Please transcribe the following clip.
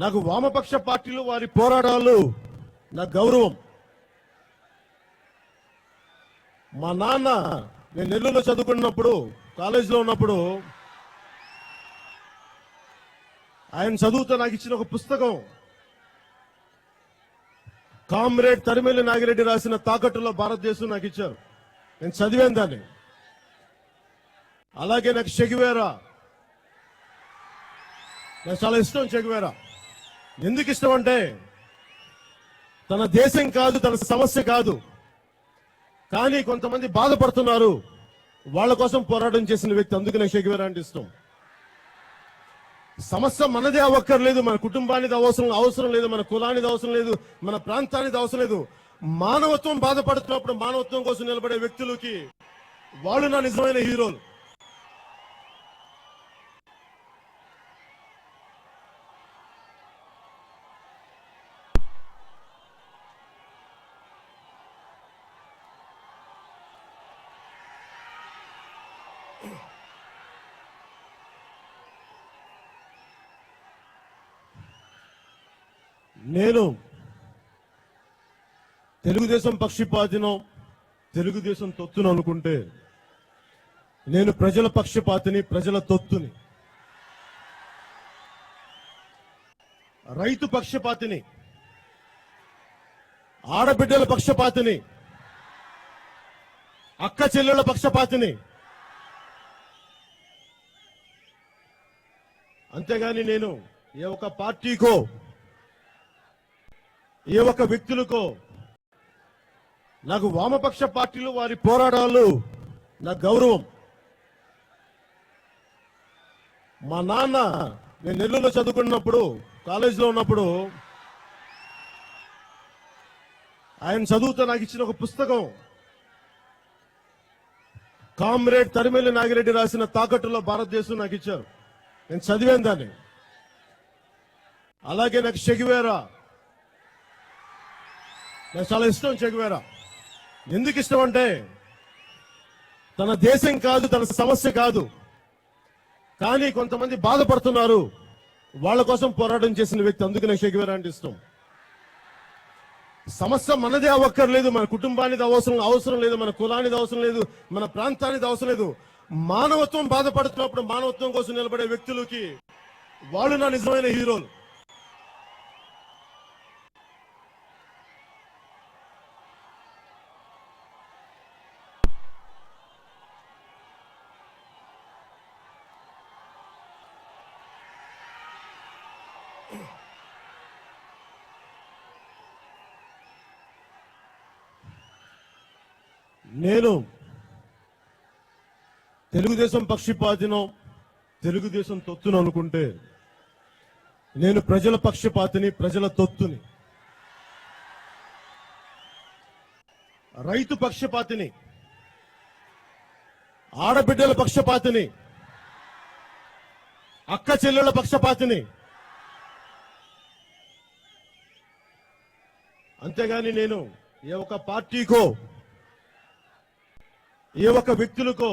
నాకు వామపక్ష పార్టీలు వారి పోరాటాలు నాకు గౌరవం. మా నాన్న నేను నెల్లూరులో చదువుకున్నప్పుడు కాలేజీలో ఉన్నప్పుడు ఆయన చదువుతో నాకు ఇచ్చిన ఒక పుస్తకం కామ్రేడ్ తరిమెల్లి నాగిరెడ్డి రాసిన తాకట్టులో భారతదేశం నాకు ఇచ్చారు. నేను చదివాను దాన్ని. అలాగే నాకు చెగువేరా, నాకు చాలా ఇష్టం. చెగువేరా ఎందుకు ఇష్టం అంటే తన దేశం కాదు, తన సమస్య కాదు, కానీ కొంతమంది బాధపడుతున్నారు, వాళ్ళ కోసం పోరాటం చేసిన వ్యక్తి. అందుకు నాకు చెగువేరా అంటే ఇష్టం. సమస్య మనదే అవ్వక్కర్లేదు, మన కుటుంబానికి అవసరం లేదు, మన కులానికి అవసరం లేదు, మన ప్రాంతానికి అవసరం లేదు. మానవత్వం బాధపడుతున్నప్పుడు మానవత్వం కోసం నిలబడే వ్యక్తులకి వాళ్ళు నా నిజమైన హీరోలు. నేను తెలుగుదేశం పక్షపాతినో తెలుగుదేశం తొత్తును అనుకుంటే నేను ప్రజల పక్షపాతిని, ప్రజల తొత్తుని, రైతు పక్షపాతిని, ఆడబిడ్డల పక్షపాతిని, అక్క చెల్లెళ్ల పక్షపాతిని. అంతేగాని నేను ఏ ఒక్క పార్టీకో ఏ ఒక్క వ్యక్తులకో, నాకు వామపక్ష పార్టీలు వారి పోరాటాలు నాకు గౌరవం. మా నాన్న నేను నెల్లూరులో చదువుకున్నప్పుడు కాలేజీలో ఉన్నప్పుడు ఆయన చదువుతో నాకు ఇచ్చిన ఒక పుస్తకం కామ్రేడ్ తరిమెల్లి నాగిరెడ్డి రాసిన తాకట్టులో భారతదేశం నాకు ఇచ్చారు. నేను చదివాను దాన్ని. అలాగే నాకు చెగువేరా, నాకు చాలా ఇష్టం. చెగువేరా ఎందుకు ఇష్టం అంటే తన దేశం కాదు, తన సమస్య కాదు, కానీ కొంతమంది బాధపడుతున్నారు, వాళ్ళ కోసం పోరాటం చేసిన వ్యక్తి. అందుకు నాకు చెగువేరా అంటే ఇష్టం. సమస్య మనదే అవ్వక్కర్లేదు, మన కుటుంబానికి అవసరం లేదు, మన కులానికి అవసరం లేదు, మన ప్రాంతానికి అవసరం లేదు. మానవత్వం బాధపడుతున్నప్పుడు మానవత్వం కోసం నిలబడే వ్యక్తులకి వాళ్ళు నా నిజమైన హీరోలు. నేను తెలుగుదేశం పక్షపాతినో తెలుగుదేశం తొత్తును అనుకుంటే నేను ప్రజల పక్షపాతిని, ప్రజల తొత్తుని, రైతు పక్షపాతిని, ఆడబిడ్డల పక్షపాతిని, అక్క చెల్లెళ్ల పక్షపాతిని. అంతేగాని నేను ఏ ఒక్క పార్టీకో ఏ ఒక్క వ్యక్తులకో